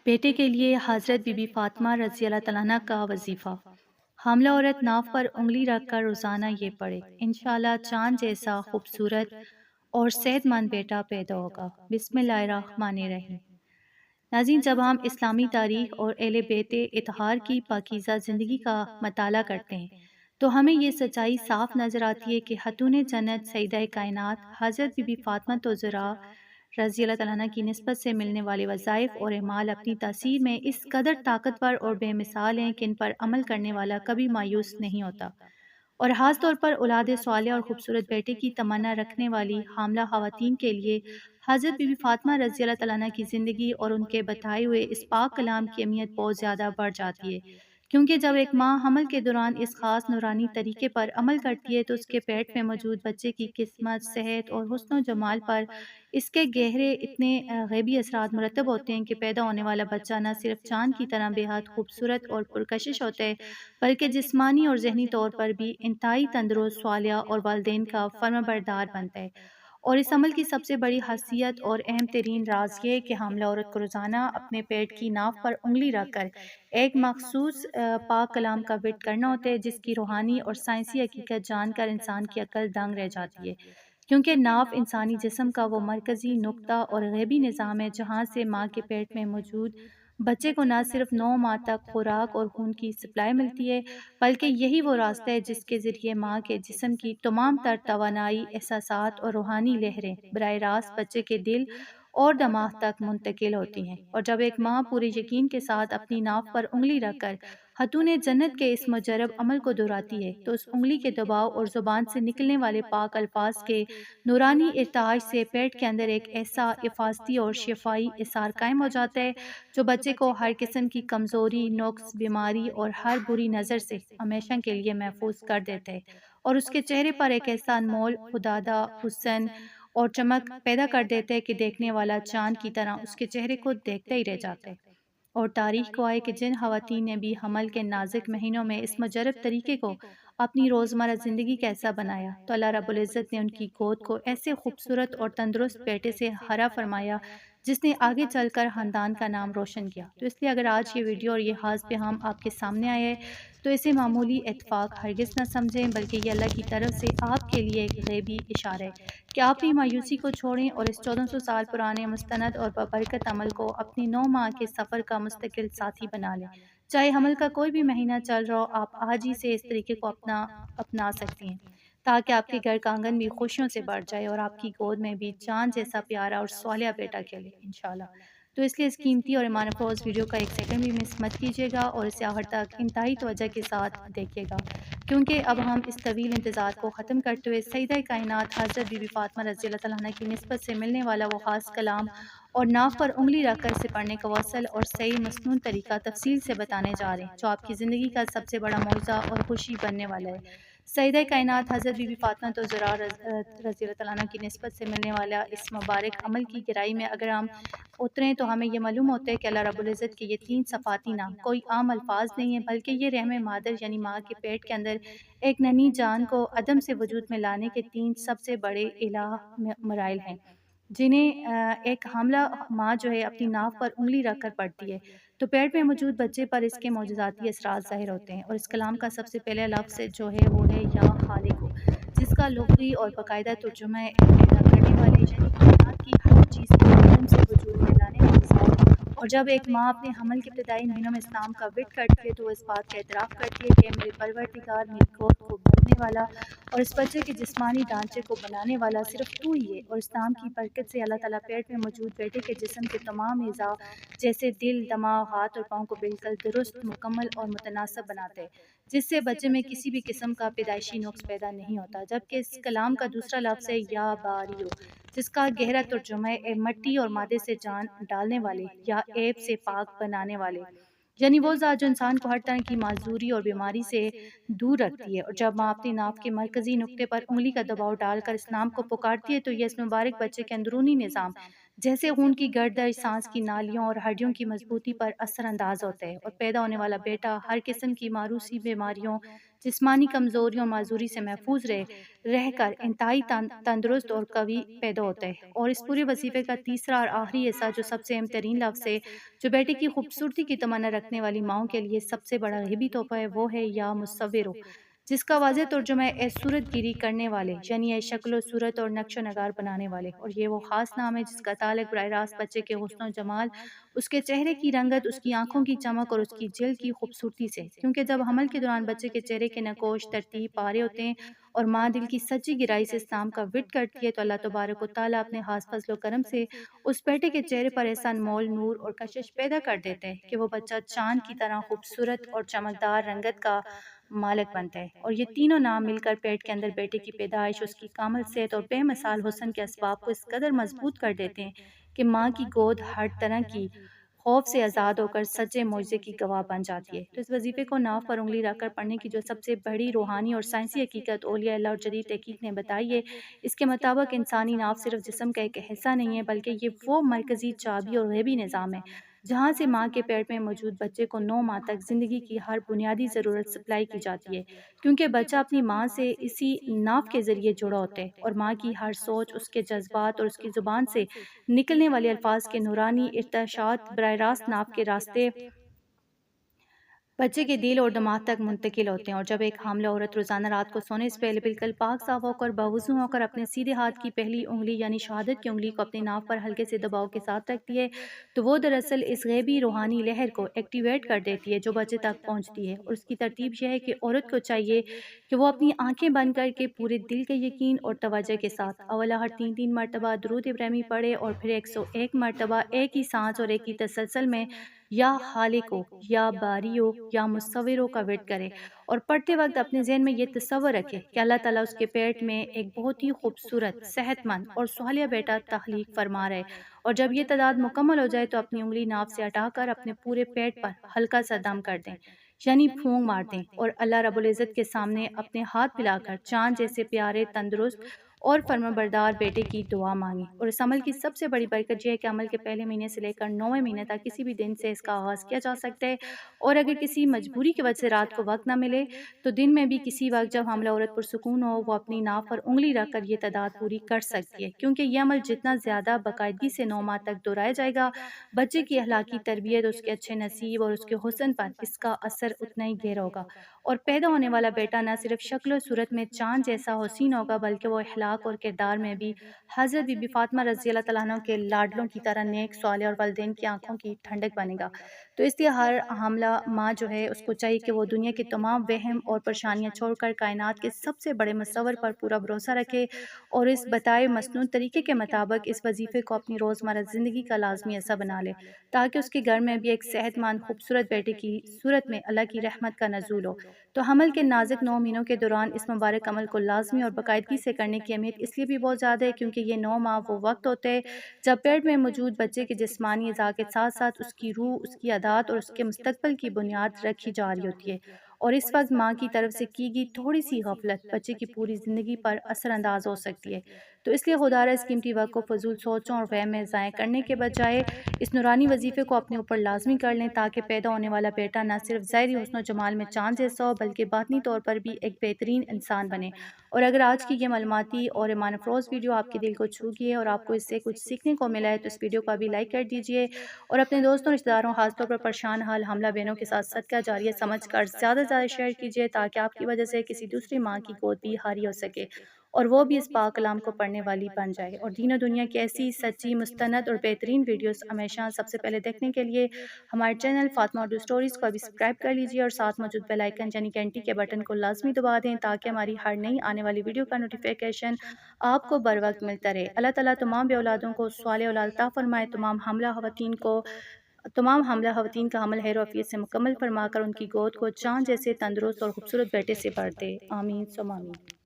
بیٹے کے لیے حضرت بی بی فاطمہ رضی اللہ تعالیٰ عنہ کا وظیفہ۔ حاملہ عورت ناف پر انگلی رکھ کر روزانہ یہ پڑھے، انشاءاللہ چاند جیسا خوبصورت اور صحت مند بیٹا پیدا ہوگا۔ بسم اللہ الرحمن الرحیم۔ ناظرین، جب ہم اسلامی تاریخ اور اہل بیت اطہار کی پاکیزہ زندگی کا مطالعہ کرتے ہیں تو ہمیں یہ سچائی صاف نظر آتی ہے کہ خاتون جنت سیدہ کائنات حضرت بی بی فاطمہ الزہرا رضی اللہ تعالیٰ عنہ کی نسبت سے ملنے والے وظائف اور اعمال اپنی تاثیر میں اس قدر طاقتور اور بے مثال ہیں کہ ان پر عمل کرنے والا کبھی مایوس نہیں ہوتا، اور خاص طور پر اولاد صالح اور خوبصورت بیٹے کی تمنا رکھنے والی حاملہ خواتین کے لیے حضرت بی بی فاطمہ رضی اللہ تعالیٰ عنہ کی زندگی اور ان کے بتائے ہوئے اس پاک کلام کی اہمیت بہت زیادہ بڑھ جاتی ہے، کیونکہ جب ایک ماں حمل کے دوران اس خاص نورانی طریقے پر عمل کرتی ہے تو اس کے پیٹ میں موجود بچے کی قسمت، صحت اور حسن و جمال پر اس کے گہرے اتنے غیبی اثرات مرتب ہوتے ہیں کہ پیدا ہونے والا بچہ نہ صرف چاند کی طرح بے حد خوبصورت اور پرکشش ہوتا ہے بلکہ جسمانی اور ذہنی طور پر بھی انتہائی تندرست، صالح اور والدین کا فرمانبردار بنتا ہے۔ اور اس عمل کی سب سے بڑی خاصیت اور اہم ترین راز یہ ہے کہ حاملہ عورت کو روزانہ اپنے پیٹ کی ناف پر انگلی رکھ کر ایک مخصوص پاک کلام کا ورد کرنا ہوتا ہے، جس کی روحانی اور سائنسی حقیقت جان کر انسان کی عقل دنگ رہ جاتی ہے، کیونکہ ناف انسانی جسم کا وہ مرکزی نقطہ اور غیبی نظام ہے جہاں سے ماں کے پیٹ میں موجود بچے کو نہ صرف 9 ماہ تک خوراک اور خون کی سپلائی ملتی ہے بلکہ یہی وہ راستہ ہے جس کے ذریعے ماں کے جسم کی تمام تر توانائی، احساسات اور روحانی لہریں براہ راست بچے کے دل اور دماغ تک منتقل ہوتی ہیں۔ اور جب ایک ماں پورے یقین کے ساتھ اپنی ناف پر انگلی رکھ کر خاتون جنت کے اس مجرب عمل کو دہراتی ہے تو اس انگلی کے دباؤ اور زبان سے نکلنے والے پاک الفاظ کے نورانی ارتعاش سے پیٹ کے اندر ایک ایسا حفاظتی اور شفائی اثار قائم ہو جاتا ہے جو بچے کو ہر قسم کی کمزوری، نقص، بیماری اور ہر بری نظر سے ہمیشہ کے لیے محفوظ کر دیتا ہے، اور اس کے چہرے پر ایک ایسا انمول خدادہ حسن اور چمک پیدا کر دیتے ہیں کہ دیکھنے والا چاند کی طرح اس کے چہرے کو دیکھتا ہی رہ جاتا ہے۔ اور تاریخ گواہ ہے کہ جن خواتین نے بھی حمل کے نازک مہینوں میں اس مجرب طریقے کو اپنی روزمرہ زندگی کا حصہ بنایا تو اللہ رب العزت نے ان کی گود کو ایسے خوبصورت اور تندرست بیٹے سے ہرا فرمایا جس نے آگے چل کر خاندان کا نام روشن کیا۔ تو اس لیے اگر آج یہ ویڈیو اور یہ خاص پیغام آپ کے سامنے آیا ہے تو اسے معمولی اتفاق ہرگز نہ سمجھیں، بلکہ یہ اللہ کی طرف سے آپ کے لیے ایک غیبی اشارہ ہے کہ آپ اپنی مایوسی کو چھوڑیں اور اس 1400 سال پرانے مستند اور بابرکت عمل کو اپنی 9 ماہ کے سفر کا مستقل ساتھی بنا لیں۔ چاہے حمل کا کوئی بھی مہینہ چل رہا ہو، آپ آج ہی سے اس طریقے کو اپنا سکتی ہیں تاکہ آپ کے گھر کا آنگن بھی خوشیوں سے بھر جائے اور آپ کی گود میں بھی چاند جیسا پیارا اور صالح بیٹا کھیلے انشاءاللہ۔ تو اس لیے اس قیمتی اور ایمان افروز ویڈیو کا ایک سیکنڈ بھی مس مت کیجیے گا اور اسے آخر تک انتہائی توجہ کے ساتھ دیکھیے گا، کیونکہ اب ہم اس طویل انتظار کو ختم کرتے ہوئے سیدہ کائنات حضرت بی بی فاطمہ رضی اللہ تعالیٰ عنہ کی نسبت سے ملنے والا وہ خاص کلام اور ناف پر انگلی رکھ کر اسے پڑھنے کا وصل اور صحیح مسنون طریقہ تفصیل سے بتانے جا رہے ہیں جو آپ کی زندگی کا سب سے بڑا معجزہ اور خوشی بننے والا ہے۔ سیدہ کائنات حضرت بی بی فاطمہ الزہرا رضی اللہ تعالیٰ عنہ کی نسبت سے ملنے والا اس مبارک عمل کی گہرائی میں اگر ہم اتریں تو ہمیں یہ معلوم ہوتا ہے کہ اللہ رب العزت کے یہ 3 صفاتی نام کوئی عام الفاظ نہیں ہیں، بلکہ یہ رحم مادر یعنی ماں کے پیٹ کے اندر ایک ننھی جان کو عدم سے وجود میں لانے کے 3 سب سے بڑے الہ مراحل ہیں جنہیں ایک حاملہ ماں جو ہے اپنی ناف پر انگلی رکھ کر پڑھتی ہے تو پیٹ میں موجود بچے پر اس کے معجزاتی اثرات ظاہر ہوتے ہیں۔ اور اس کلام کا سب سے پہلا لفظ جو ہے وہ ہے یا خالق، جس کا لغوی اور باقاعدہ ترجمہ ہے پیدا کرنے والے، یعنی کائنات کی ہر چیز کو عدم سے وجود میں لانے والی ذات۔ اور جب ایک ماں اپنے حمل کے ابتدائی مہینوں میں اسلام کا ورد کرتی ہے تو وہ اس بات کا اعتراف کرتی ہے کہ میرے پروردگار، میری گود کو بھرنے والا اور اس بچے کے جسمانی ڈھانچے کو بنانے والا صرف تو ہی ہے، اور اسلام کی برکت سے اللہ تعالیٰ پیٹ میں موجود بیٹے کے جسم کے تمام اعضاء جیسے دل، دماغ، ہاتھ اور پاؤں کو بالکل درست، مکمل اور متناسب بناتے ہیں، جس سے بچے میں کسی بھی قسم کا پیدائشی نقص پیدا نہیں ہوتا۔ جبکہ اس کلام کا دوسرا لفظ ہے یا باریو، جس کا گہرا ترجمہ ہے اے مٹی اور مادے سے جان ڈالنے والے یا عیب سے پاک بنانے والے، یعنی وہ ذات جو انسان کو ہر طرح کی معذوری اور بیماری سے دور رکھتی ہے۔ اور جب ماں اپنی ناف کے مرکزی نقطے پر انگلی کا دباؤ ڈال کر اس نام کو پکارتی ہے تو یہ اس مبارک بچے کے اندرونی نظام جیسے خون کی گردش، سانس کی نالیوں اور ہڈیوں کی مضبوطی پر اثر انداز ہوتے ہیں، اور پیدا ہونے والا بیٹا ہر قسم کی معروسی بیماریوں، جسمانی کمزوریوں اور معذوری سے محفوظ رہ کر انتہائی تندرست اور قوی پیدا ہوتا ہے۔ اور اس پورے وظیفے کا تیسرا اور آخری حصہ جو سب سے اہم ترین لفظ ہے، جو بیٹے کی خوبصورتی کی تمنا رکھنے والی ماؤں کے لیے سب سے بڑا غیبی تحفہ ہے، وہ ہے یا مصورو، جس کا واضح ترجمہ ہے اے صورت گیری کرنے والے، یعنی اے شکل و صورت اور نقش و نگار بنانے والے۔ اور یہ وہ خاص نام ہے جس کا تعلق براہ راست بچے کے حسن و جمال، اس کے چہرے کی رنگت، اس کی آنکھوں کی چمک اور اس کی جلد کی خوبصورتی سے، کیونکہ جب حمل کے دوران بچے کے چہرے کے نقوش ترتیب پارے ہوتے ہیں اور ماں دل کی سچی گہرائی سے اس نام کا وٹ کرتی ہے، تو اللہ تبارک و تعالیٰ اپنے خاص فضل و کرم سے اس بیٹے کے چہرے پر ایسا انمول نور اور کشش پیدا کر دیتے ہیں کہ وہ بچہ چاند کی طرح خوبصورت اور چمکدار رنگت کا مالک بنتا ہے۔ اور یہ تینوں نام مل کر پیٹ کے اندر بیٹے کی پیدائش، اس کی کامل صحت اور بے مثال حسن کے اسباب کو اس قدر مضبوط کر دیتے ہیں کہ ماں کی گود ہر طرح کی خوف سے آزاد ہو کر سچے معجزے کی گواہ بن جاتی ہے۔ تو اس وظیفے کو ناف پر انگلی رکھ کر پڑھنے کی جو سب سے بڑی روحانی اور سائنسی حقیقت اولیاء اللہ اور جدید تحقیق نے بتائی ہے، اس کے مطابق انسانی ناف صرف جسم کا ایک حصہ نہیں ہے، بلکہ یہ وہ مرکزی چابی اور غیبی نظام ہے جہاں سے ماں کے پیٹ میں موجود بچے کو 9 ماہ تک زندگی کی ہر بنیادی ضرورت سپلائی کی جاتی ہے، کیونکہ بچہ اپنی ماں سے اسی ناف کے ذریعے جڑا ہوتا ہے، اور ماں کی ہر سوچ، اس کے جذبات اور اس کی زبان سے نکلنے والے الفاظ کے نورانی ارتعاشات براہ راست ناف کے راستے بچے کے دل اور دماغ تک منتقل ہوتے ہیں۔ اور جب ایک حاملہ عورت روزانہ رات کو سونے سے پہلے بالکل پاک صاف ہو کر باوضو ہو کر اپنے سیدھے ہاتھ کی پہلی انگلی یعنی شہادت کی انگلی کو اپنی ناف پر ہلکے سے دباؤ کے ساتھ رکھتی ہے، تو وہ دراصل اس غیبی روحانی لہر کو ایکٹیویٹ کر دیتی ہے جو بچے تک پہنچتی ہے۔ اور اس کی ترتیب یہ ہے کہ عورت کو چاہیے کہ وہ اپنی آنکھیں بند کر کے پورے دل کے یقین اور توجہ کے ساتھ اولا ہر 3 مرتبہ درود ابراہیمی پڑھے، اور پھر 101 مرتبہ ایک ہی سانس اور ایک ہی تسلسل میں یا خالقو یا باریو یا مصوروں کا ورد کرے، اور پڑھتے وقت اپنے ذہن میں یہ تصور رکھے کہ اللہ تعالیٰ اس کے پیٹ میں ایک بہت ہی خوبصورت، صحت مند اور صالح بیٹا تخلیق فرما رہے، اور جب یہ تعداد مکمل ہو جائے تو اپنی انگلی ناف سے ہٹا کر اپنے پورے پیٹ پر ہلکا سا دم کر دیں، یعنی پھونک مار دیں، اور اللہ رب العزت کے سامنے اپنے ہاتھ پھیلا کر چاند جیسے پیارے، تندرست اور فرمانبردار بیٹے کی دعا مانگیں۔ اور اس عمل کی سب سے بڑی برکت یہ ہے کہ عمل کے پہلے مہینے سے لے کر 9ویں مہینے تک کسی بھی دن سے اس کا آغاز کیا جا سکتا ہے، اور اگر کسی مجبوری کی وجہ سے رات کو وقت نہ ملے تو دن میں بھی کسی وقت جب حاملہ عورت پرسکون ہو وہ اپنی ناف پر انگلی رکھ کر یہ تعداد پوری کر سکتی ہے، کیونکہ یہ عمل جتنا زیادہ باقاعدگی سے 9 ماہ تک دہرایا جائے گا، بچے کی اخلاقی تربیت، اس کے اچھے نصیب اور اس کے حسن پر اس کا اثر اتنا ہی گہرا ہوگا، اور پیدا ہونے والا بیٹا نہ صرف شکل و صورت میں چاند جیسا حسین ہوگا بلکہ وہ اخلاق اور کردار میں بھی حضرت بی بی فاطمہ رضی اللہ تعالیٰ عنہ کے لاڈلوں کی طرح نیک، صالح اور والدین کی آنکھوں کی ٹھنڈک بنے گا۔ تو اس لیے ہر حاملہ ماں جو ہے اس کو چاہیے کہ وہ دنیا کے تمام وہم اور پریشانیاں چھوڑ کر کائنات کے سب سے بڑے مصور پر پورا بھروسہ رکھے، اور اس بتائے مسنون طریقے کے مطابق اس وظیفے کو اپنی روزمرہ زندگی کا لازمی حصہ بنا لے، تاکہ اس کے گھر میں بھی ایک صحت مند، خوبصورت بیٹے کی صورت میں اللہ کی رحمت کا نزول ہو۔ تو حمل کے نازک 9 مہینوں کے دوران اس مبارک عمل کو لازمی اور باقاعدگی سے کرنے کی اہمیت اس لیے بھی بہت زیادہ ہے کیونکہ یہ 9 ماہ وہ وقت ہوتے ہیں جب پیٹ میں موجود بچے کے جسمانی اعضاء کے ساتھ ساتھ اس کی روح، اس کی عادات اور اس کے مستقبل کی بنیاد رکھی جا رہی ہوتی ہے، اور اس وقت ماں کی طرف سے کی گئی تھوڑی سی غفلت بچے کی پوری زندگی پر اثر انداز ہو سکتی ہے۔ تو اس لیے خدا را اس قیمتی وقت کو فضول سوچوں اور وہم میں ضائع کرنے کے بجائے اس نورانی وظیفے کو اپنے اوپر لازمی کر لیں، تاکہ پیدا ہونے والا بیٹا نہ صرف ظاہری حسن و جمال میں چاند جیسا ہو بلکہ باطنی طور پر بھی ایک بہترین انسان بنے۔ اور اگر آج کی یہ معلوماتی اور ایمان افروز ویڈیو آپ کے دل کو چھو گئی ہے اور آپ کو اس سے کچھ سیکھنے کو ملا ہے تو اس ویڈیو کو ابھی لائک کر دیجئے، اور اپنے دوستوں، رشتہ داروں، خاص طور پر پریشان حال حاملہ بہنوں کے ساتھ صدقہ جاریہ سمجھ کر زیادہ سے زیادہ شیئر کیجئے، تاکہ آپ کی وجہ سے کسی دوسری ماں کی گود بھی خالی ہو سکے اور وہ بھی اس پاک کلام کو پڑھنے والی بن جائے۔ اور دین و دنیا کی ایسی سچی، مستند اور بہترین ویڈیوز ہمیشہ سب سے پہلے دیکھنے کے لیے ہمارے چینل فاطمہ اردو اسٹوریز کو ابھی سبسکرائب کر لیجئے، اور ساتھ موجود بیل آئیکن یعنی گھنٹی کے بٹن کو لازمی دبا دیں تاکہ ہماری ہر نئی آنے والی ویڈیو کا نوٹیفیکیشن آپ کو بر وقت ملتا رہے۔ اللہ تعالیٰ تمام بے اولادوں کو صالح اولاد عطا فرمائے، تمام حاملہ خواتین کا حمل خیر و عافیت سے مکمل فرما کر ان کی گود کو چاند جیسے تندرست اور خوبصورت بیٹے سے بھر دے، آمین ثم آمین۔